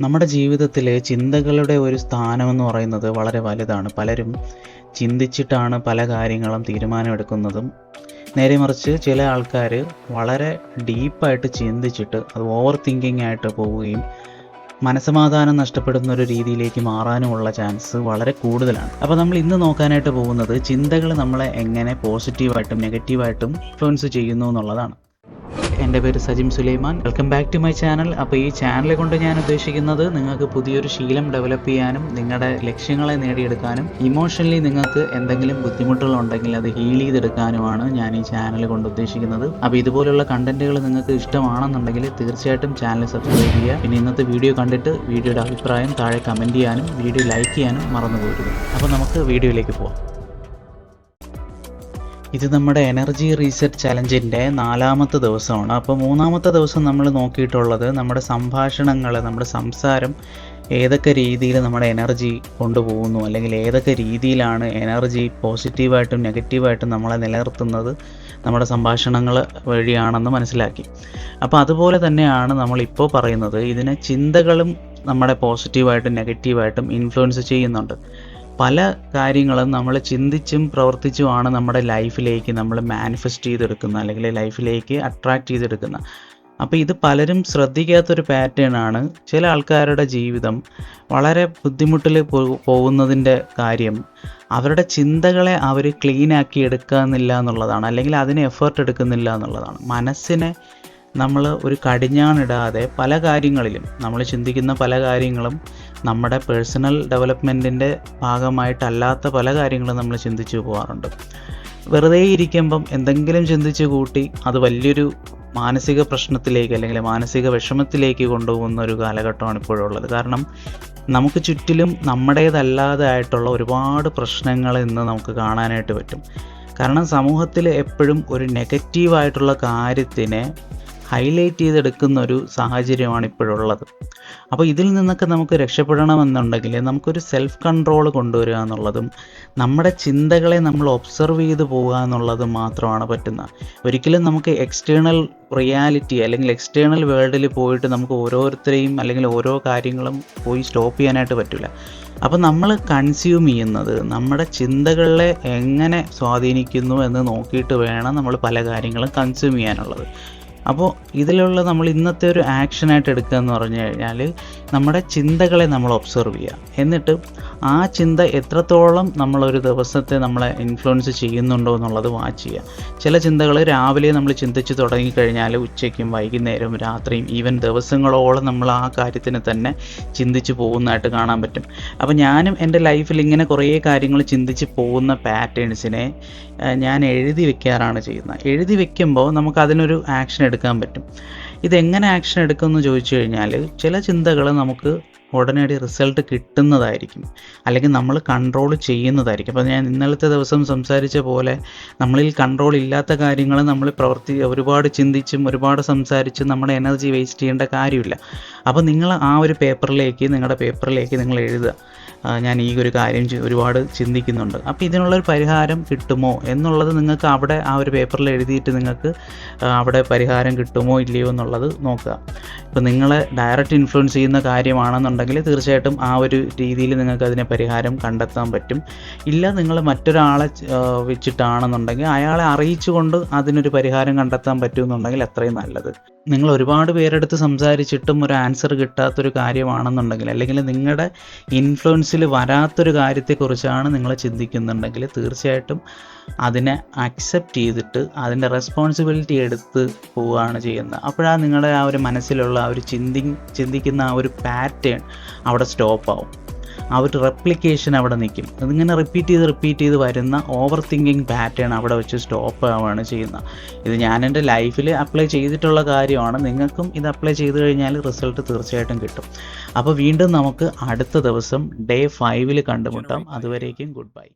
നമ്മുടെ ജീവിതത്തിലെ ചിന്തകളുടെ ഒരു സ്ഥാനമെന്ന് പറയുന്നത് വളരെ വലുതാണ്. പലരും ചിന്തിച്ചിട്ടാണ് പല കാര്യങ്ങളും തീരുമാനമെടുക്കുന്നതും. നേരെ മറിച്ച് ചില ആൾക്കാർ വളരെ ഡീപ്പായിട്ട് ചിന്തിച്ചിട്ട് അത് ഓവർ തിങ്കിങ് ആയിട്ട് പോവുകയും മനസ്സമാധാനം നഷ്ടപ്പെടുന്ന ഒരു രീതിയിലേക്ക് മാറാനുമുള്ള ചാൻസ് വളരെ കൂടുതലാണ്. അപ്പോൾ നമ്മൾ ഇന്ന് നോക്കാനായിട്ട് പോകുന്നത് ചിന്തകൾ നമ്മളെ എങ്ങനെ പോസിറ്റീവായിട്ടും നെഗറ്റീവായിട്ടും ഇൻഫ്ലുവൻസ് ചെയ്യുന്നു എന്നുള്ളതാണ്. എൻ്റെ പേര് Sajim Sulaiman. Welcome back to my channel. അപ്പോൾ ഈ ചാനൽ കൊണ്ട് ഞാൻ ഉദ്ദേശിക്കുന്നത് നിങ്ങൾക്ക് പുതിയൊരു ശീലം ഡെവലപ്പ് ചെയ്യാനും നിങ്ങളുടെ ലക്ഷ്യങ്ങളെ നേടിയെടുക്കാനും ഇമോഷണലി നിങ്ങൾക്ക് എന്തെങ്കിലും ബുദ്ധിമുട്ടുകളുണ്ടെങ്കിൽ അത് ഹീൽ ചെയ്തെടുക്കാനുമാണ് ഞാൻ ഈ ചാനൽ കൊണ്ട് ഉദ്ദേശിക്കുന്നത്. അപ്പോൾ ഇതുപോലുള്ള കണ്ടന്റുകൾ നിങ്ങൾക്ക് ഇഷ്ടമാണെന്നുണ്ടെങ്കിൽ തീർച്ചയായിട്ടും ചാനൽ സബ്സ്ക്രൈബ് ചെയ്യുക. പിന്നെ ഇന്നത്തെ വീഡിയോ കണ്ടിട്ട് വീഡിയോയുടെ അഭിപ്രായം താഴെ കമൻറ്റ് ചെയ്യാനും വീഡിയോ ലൈക്ക് ചെയ്യാനും മറന്നു പോകരുത്. അപ്പോൾ നമുക്ക് വീഡിയോയിലേക്ക് പോകാം. ഇത് നമ്മുടെ എനർജി റീസെറ്റ് ചലഞ്ചിൻ്റെ 4ാമത്തെ ദിവസമാണ്. അപ്പോൾ 3ാമത്തെ ദിവസം നമ്മൾ നോക്കിയിട്ടുള്ളത് നമ്മുടെ സംഭാഷണങ്ങൾ, നമ്മുടെ സംസാരം ഏതൊക്കെ രീതിയിൽ നമ്മുടെ എനർജി കൊണ്ടുപോകുന്നു, അല്ലെങ്കിൽ ഏതൊക്കെ രീതിയിലാണ് എനർജി പോസിറ്റീവായിട്ടും നെഗറ്റീവായിട്ടും നമ്മളെ നിലനിർത്തുന്നത് നമ്മുടെ സംഭാഷണങ്ങൾ വഴിയാണെന്ന് മനസ്സിലാക്കി. അപ്പോൾ അതുപോലെ തന്നെയാണ് നമ്മളിപ്പോൾ പറയുന്നത്, ഇതിനെ ചിന്തകളും നമ്മുടെ പോസിറ്റീവായിട്ടും നെഗറ്റീവായിട്ടും ഇൻഫ്ലുവൻസ് ചെയ്യുന്നുണ്ട്. പല കാര്യങ്ങളും നമ്മൾ ചിന്തിച്ചും പ്രവർത്തിച്ചുമാണ് നമ്മുടെ ലൈഫിലേക്ക് നമ്മൾ മാനിഫെസ്റ്റ് ചെയ്തെടുക്കുന്നത്, അല്ലെങ്കിൽ ലൈഫിലേക്ക് അട്രാക്റ്റ് ചെയ്തെടുക്കുന്നത്. അപ്പോൾ ഇത് പലരും ശ്രദ്ധിക്കാത്തൊരു പാറ്റേൺ ആണ്. ചില ആൾക്കാരുടെ ജീവിതം വളരെ ബുദ്ധിമുട്ടിൽ പോകുന്നതിൻ്റെ കാര്യം അവരുടെ ചിന്തകളെ അവർ ക്ലീൻ ആക്കി എടുക്കുന്നില്ല എന്നുള്ളതാണ്, അല്ലെങ്കിൽ അതിന് എഫേർട്ട് എടുക്കുന്നില്ല എന്നുള്ളതാണ്. മനസ്സിനെ നമ്മൾ ഒരു കടിഞ്ഞാണിടാതെ പല കാര്യങ്ങളിലും നമ്മൾ ചിന്തിക്കുന്ന പല കാര്യങ്ങളും നമ്മുടെ പേഴ്സണൽ ഡെവലപ്മെൻറ്റിൻ്റെ ഭാഗമായിട്ടല്ലാത്ത പല കാര്യങ്ങളും നമ്മൾ ചിന്തിച്ചു പോകാറുണ്ട്. വെറുതെ ഇരിക്കുമ്പം എന്തെങ്കിലും ചിന്തിച്ച് കൂട്ടി അത് വലിയൊരു മാനസിക പ്രശ്നത്തിലേക്ക് അല്ലെങ്കിൽ മാനസിക വിഷമത്തിലേക്ക് കൊണ്ടുപോകുന്ന ഒരു കാലഘട്ടമാണ് ഇപ്പോഴുള്ളത്. കാരണം നമുക്ക് ചുറ്റിലും നമ്മുടേതല്ലാതെ ആയിട്ടുള്ള ഒരുപാട് പ്രശ്നങ്ങൾ ഇന്ന് നമുക്ക് കാണാനായിട്ട് പറ്റും. കാരണം സമൂഹത്തിൽ എപ്പോഴും ഒരു നെഗറ്റീവായിട്ടുള്ള കാര്യത്തിനെ ഹൈലൈറ്റ് ചെയ്തെടുക്കുന്ന ഒരു സാഹചര്യമാണ് ഇപ്പോഴുള്ളത്. അപ്പോൾ ഇതിൽ നിന്നൊക്കെ നമുക്ക് രക്ഷപ്പെടണമെന്നുണ്ടെങ്കിൽ നമുക്കൊരു സെൽഫ് കൺട്രോൾ കൊണ്ടുവരിക എന്നുള്ളതും നമ്മുടെ ചിന്തകളെ നമ്മൾ ഒബ്സർവ് ചെയ്ത് പോവുക എന്നുള്ളതും മാത്രമാണ് പറ്റുന്നത്. ഒരിക്കലും നമുക്ക് എക്സ്റ്റേണൽ റിയാലിറ്റി അല്ലെങ്കിൽ എക്സ്റ്റേണൽ വേൾഡിൽ പോയിട്ട് നമുക്ക് ഓരോരുത്തരെയും അല്ലെങ്കിൽ ഓരോ കാര്യങ്ങളും പോയി സ്റ്റോപ്പ് ചെയ്യാനായിട്ട് പറ്റില്ല. അപ്പോൾ നമ്മൾ കൺസ്യൂം ചെയ്യുന്നത് നമ്മുടെ ചിന്തകളെ എങ്ങനെ സ്വാധീനിക്കുന്നു എന്ന് നോക്കിയിട്ട് വേണം നമ്മൾ പല കാര്യങ്ങളും കൺസ്യൂം ചെയ്യാനുള്ളത്. അപ്പോൾ ഇതിലുള്ള നമ്മൾ ഇന്നത്തെ ഒരു ആക്ഷനായിട്ട് എടുക്കുക എന്ന് പറഞ്ഞു കഴിഞ്ഞാൽ നമ്മുടെ ചിന്തകളെ നമ്മൾ ഒബ്സർവ് ചെയ്യുക. എന്നിട്ട് ആ ചിന്ത എത്രത്തോളം നമ്മളൊരു ദിവസത്തെ നമ്മളെ ഇൻഫ്ലുവൻസ് ചെയ്യുന്നുണ്ടോ എന്നുള്ളത് വാച്ച് ചെയ്യുക. ചില ചിന്തകൾ രാവിലെ നമ്മൾ ചിന്തിച്ച് തുടങ്ങിക്കഴിഞ്ഞാൽ ഉച്ചയ്ക്കും വൈകുന്നേരവും രാത്രിയും ഈവൻ ദിവസങ്ങളോളം നമ്മൾ ആ കാര്യത്തിന് തന്നെ ചിന്തിച്ച് പോകുന്നതായിട്ട് കാണാൻ പറ്റും. അപ്പോൾ ഞാനും എൻ്റെ ലൈഫിൽ ഇങ്ങനെ കുറേ കാര്യങ്ങൾ ചിന്തിച്ച് പോകുന്ന പാറ്റേൺസിനെ ഞാൻ എഴുതി വെക്കാറാണ് ചെയ്യുന്നത്. എഴുതി വെക്കുമ്പോൾ നമുക്കതിനൊരു ആക്ഷൻ എടുക്കാൻ പറ്റും. ഇതെങ്ങനെ ആക്ഷൻ എടുക്കുമെന്ന് ചോദിച്ചു കഴിഞ്ഞാൽ ചില ചിന്തകൾ നമുക്ക് ഉടനടി റിസൾട്ട് കിട്ടുന്നതായിരിക്കും, അല്ലെങ്കിൽ നമ്മൾ കൺട്രോൾ ചെയ്യുന്നതായിരിക്കും. അപ്പോൾ ഞാൻ ഇന്നലത്തെ ദിവസം സംസാരിച്ച പോലെ നമ്മളിൽ കൺട്രോൾ ഇല്ലാത്ത കാര്യങ്ങൾ നമ്മൾ ഒരുപാട് ചിന്തിച്ചും ഒരുപാട് സംസാരിച്ചും നമ്മുടെ എനർജി വേസ്റ്റ് ചെയ്യേണ്ട കാര്യമില്ല. അപ്പോൾ നിങ്ങൾ ആ ഒരു നിങ്ങളുടെ പേപ്പറിലേക്ക് നിങ്ങൾ എഴുതുക, ഞാൻ ഈ ഒരു കാര്യം ഒരുപാട് ചിന്തിക്കുന്നുണ്ട്, അപ്പോൾ ഇതിനുള്ളൊരു പരിഹാരം കിട്ടുമോ എന്നുള്ളത് നിങ്ങൾക്ക് അവിടെ ആ ഒരു പേപ്പറിൽ എഴുതിയിട്ട് നിങ്ങൾക്ക് അവിടെ പരിഹാരം കിട്ടുമോ ഇല്ലയോ എന്നുള്ളത് നോക്കുക. ഇപ്പോൾ നിങ്ങളെ ഡയറക്റ്റ് ഇൻഫ്ലുവൻസ് ചെയ്യുന്ന കാര്യമാണെന്നുണ്ടെങ്കിൽ തീർച്ചയായിട്ടും ആ ഒരു രീതിയിൽ നിങ്ങൾക്ക് അതിനെ പരിഹാരം കണ്ടെത്താൻ പറ്റും. ഇല്ല, നിങ്ങൾ മറ്റൊരാളെ വെച്ചിട്ടാണെന്നുണ്ടെങ്കിൽ അയാളെ അറിയിച്ചുകൊണ്ട് അതിനൊരു പരിഹാരം കണ്ടെത്താൻ പറ്റുമെന്നുണ്ടെങ്കിൽ അത്രയും നല്ലത്. നിങ്ങൾ ഒരുപാട് പേരെടുത്ത് സംസാരിച്ചിട്ടും ഒരു ആൻസർ കിട്ടാത്തൊരു കാര്യമാണെന്നുണ്ടെങ്കിൽ, അല്ലെങ്കിൽ നിങ്ങളുടെ ഇൻഫ്ലുവൻസിൽ വരാത്തൊരു കാര്യത്തെക്കുറിച്ചാണ് നിങ്ങൾ ചിന്തിക്കുന്നുണ്ടെങ്കിൽ തീർച്ചയായിട്ടും അതിനെ അക്സെപ്റ്റ് ചെയ്തിട്ട് അതിൻ്റെ റെസ്പോൺസിബിലിറ്റി എടുത്ത് പോവുകയാണ് ചെയ്യുന്നത്. അപ്പോഴാണ് നിങ്ങളുടെ ആ ഒരു മനസ്സിലുള്ള ആ ഒരു ചിന്തിക്കുന്ന ആ ഒരു പാറ്റേൺ അവിടെ സ്റ്റോപ്പാവും. ആ ഒരു റെപ്ലിക്കേഷൻ അവിടെ നിൽക്കും. അതിങ്ങനെ റിപ്പീറ്റ് ചെയ്ത് വരുന്ന ഓവർ തിങ്കിങ് പാറ്റേൺ അവിടെ വെച്ച് സ്റ്റോപ്പ് ആവുകയാണ് ചെയ്യുന്നത്. ഇത് ഞാൻ എൻ്റെ ലൈഫിൽ അപ്ലൈ ചെയ്തിട്ടുള്ള കാര്യമാണ്. നിങ്ങൾക്കും ഇത് അപ്ലൈ ചെയ്ത് കഴിഞ്ഞാൽ റിസൾട്ട് തീർച്ചയായിട്ടും കിട്ടും. അപ്പോൾ വീണ്ടും നമുക്ക് അടുത്ത ദിവസം ഡേ 5 കണ്ടുമുട്ടാം. അതുവരേക്കും ഗുഡ് ബൈ.